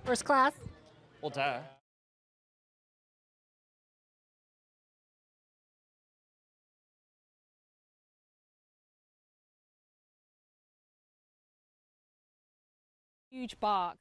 First class? Well, duh. Huge box.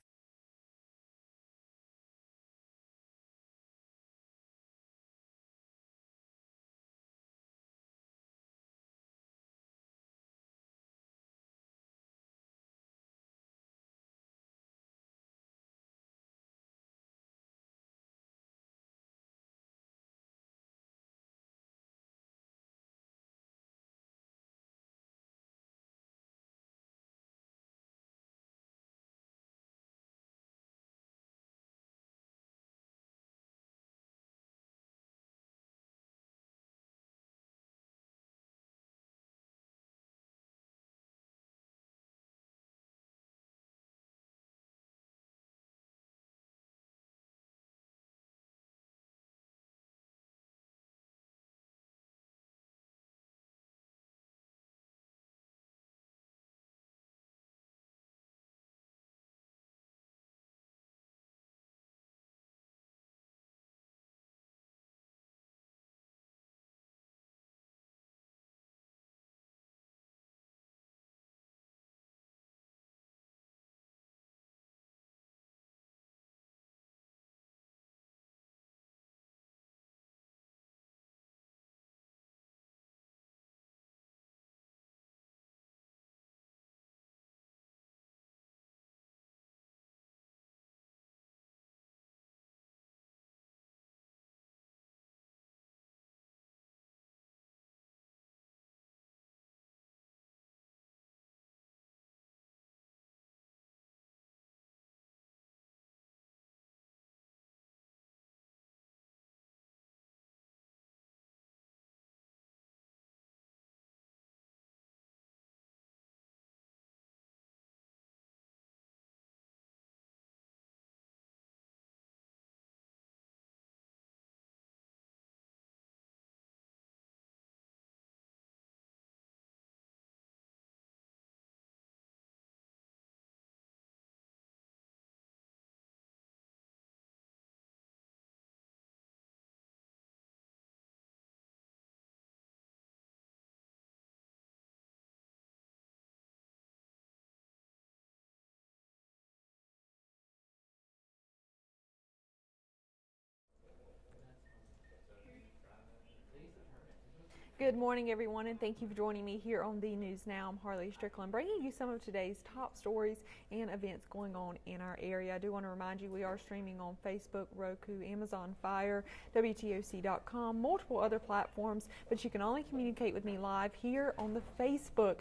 Good morning, everyone, and thank you for joining me here on the News Now. I'm Harley Strickland, bringing you some of today's top stories and events going on in our area. I do want to remind you we are streaming on Facebook, Roku, Amazon Fire, WTOC.com, multiple other platforms, but you can only communicate with me live here on the Facebook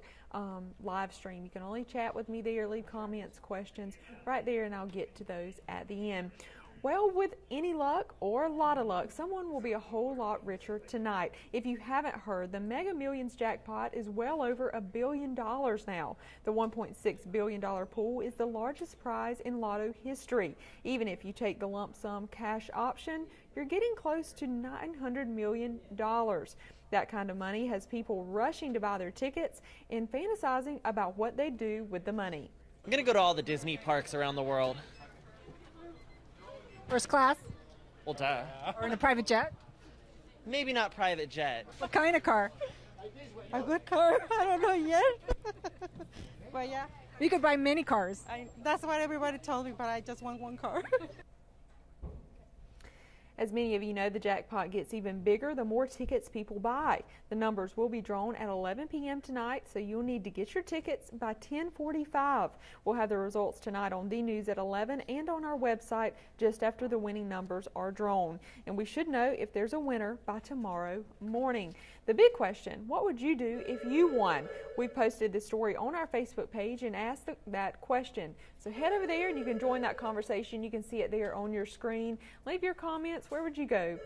live stream. You can only chat with me there, leave comments, questions right there, and I'll get to those at the end. Well, with any luck or a lot of luck, someone will be a whole lot richer tonight. If you haven't heard, the Mega Millions jackpot is well over $1 billion now. The $1.6 billion pool is the largest prize in lotto history. Even if you take the lump sum cash option, you're getting close to $900 million. That kind of money has people rushing to buy their tickets and fantasizing about what they do with the money. I'm gonna go to all the Disney parks around the world. First class? Well, duh. Or in a private jet? Maybe not private jet. What kind of car? A good car? I don't know yet. But yeah, You could buy many cars. that's what everybody told me, but I just want one car. As many of you know, the jackpot gets even bigger the more tickets people buy. The numbers will be drawn at 11 p.m. tonight, so you'll need to get your tickets by 10:45. We'll have the results tonight on the news at 11 and on our website just after the winning numbers are drawn. And we should know if there's a winner by tomorrow morning. The big question, what would you do if you won? We posted this story on our Facebook page and asked that question. So head over there and you can join that conversation. You can see it there on your screen. Leave your comments. Where would you go?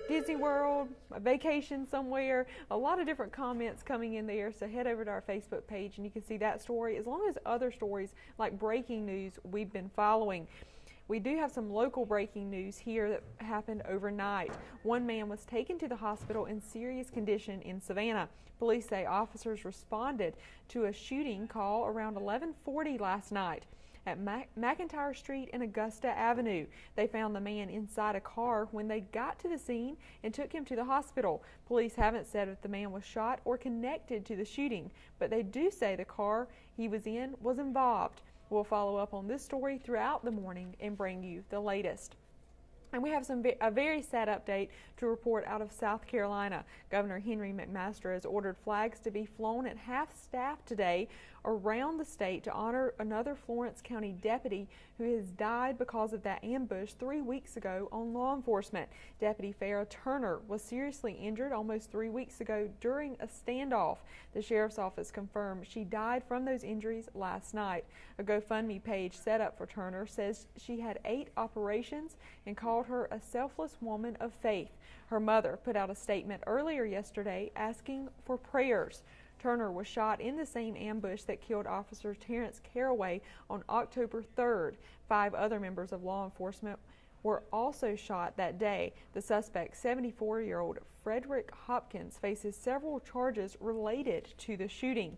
Disney World, a vacation somewhere, a lot of different comments coming in there. So head over to our Facebook page and you can see that story, as long as other stories like breaking news we've been following. We do have some local breaking news here that happened overnight. One man was taken to the hospital in serious condition in Savannah. Police say officers responded to a shooting call around 11:40 last night. at McIntyre Street and Augusta Avenue. They found the man inside a car when they got to the scene and took him to the hospital. Police haven't said if the man was shot or connected to the shooting, but they do say the car he was in was involved. We'll follow up on this story throughout the morning and bring you the latest. And we have a very sad update to report out of South Carolina. Governor Henry McMaster has ordered flags to be flown at half-staff today around the state to honor another Florence County deputy who has died because of that ambush 3 weeks ago on law enforcement. Deputy Farrah Turner was seriously injured almost 3 weeks ago during a standoff. The sheriff's office confirmed she died from those injuries last night. A GoFundMe page set up for Turner says she had 8 operations and called her a selfless woman of faith. Her mother put out a statement earlier yesterday asking for prayers. Turner was shot in the same ambush that killed Officer Terrence Caraway on October 3rd. 5 other members of law enforcement were also shot that day. The suspect, 74-year-old Frederick Hopkins, faces several charges related to the shooting.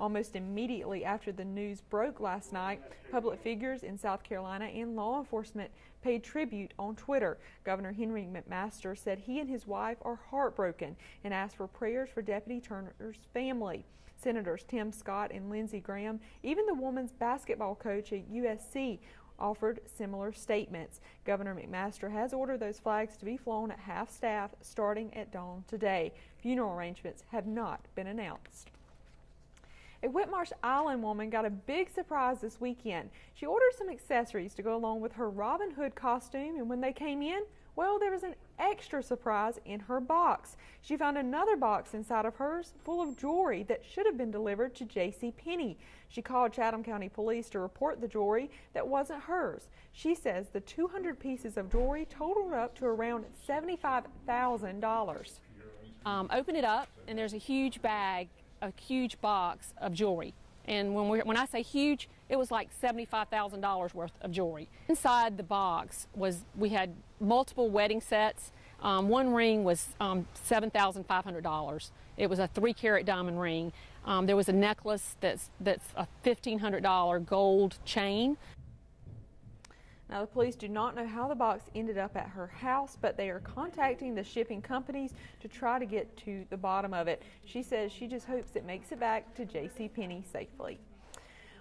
Almost immediately after the news broke last night, public figures in South Carolina and law enforcement paid tribute on Twitter. Governor Henry McMaster said he and his wife are heartbroken and asked for prayers for Deputy Turner's family. Senators Tim Scott and Lindsey Graham, even the women's basketball coach at USC, offered similar statements. Governor McMaster has ordered those flags to be flown at half-staff starting at dawn today. Funeral arrangements have not been announced. A Whitmarsh Island woman got a big surprise this weekend. She ordered some accessories to go along with her Robin Hood costume, and when they came in, well, there was an extra surprise in her box. She found another box inside of hers full of jewelry that should have been delivered to JCPenney. She called Chatham County Police to report the jewelry that wasn't hers. She says the 200 pieces of jewelry totaled up to around $75,000. Open it up, and there's a huge bag, a huge box of jewelry. And when I say huge, it was like $75,000 worth of jewelry. Inside the box we had multiple wedding sets. One ring was $7,500. It was a 3-carat diamond ring. There was a necklace that's a $1,500 gold chain. Now, the police do not know how the box ended up at her house, but they are contacting the shipping companies to try to get to the bottom of it. She says she just hopes it makes it back to JCPenney safely.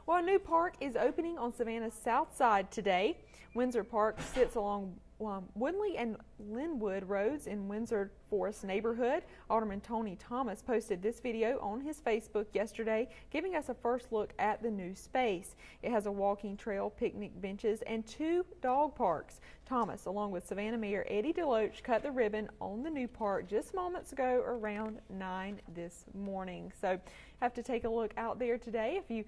Well, a new park is opening on Savannah's south side today. Windsor Park sits along Woodley and Linwood Roads in Windsor Forest neighborhood. Alderman Tony Thomas posted this video on his Facebook yesterday, giving us a first look at the new space. It has a walking trail, picnic benches, and 2 dog parks. Thomas, along with Savannah Mayor Eddie DeLoach, cut the ribbon on the new park just moments ago around 9 this morning. So have to take a look out there today if you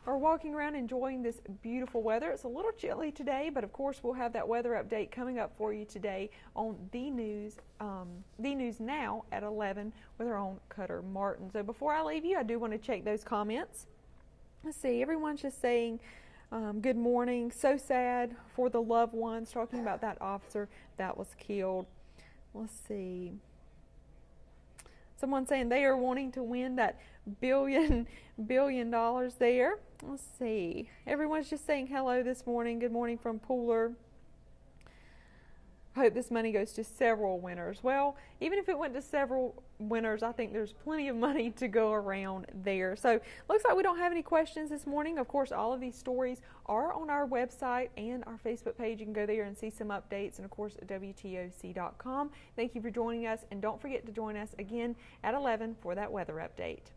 are walking around enjoying this beautiful weather. It's a little chilly today, but of course we'll have that weather update coming up for you today on The News Now at 11 with our own Cutter Martin. So before I leave you, I do want to check those comments. Let's see, everyone's just saying good morning, so sad for the loved ones, talking about that officer that was killed. Let's see. Someone saying they are wanting to win that billion dollars there. Let's see. Everyone's just saying hello this morning. Good morning from Pooler. I hope this money goes to several winners. Well, even if it went to several winners, I think there's plenty of money to go around there. So looks like we don't have any questions this morning. Of course, all of these stories are on our website and our Facebook page. You can go there and see some updates, and of course at WTOC.com. Thank you for joining us, and don't forget to join us again at 11 for that weather update.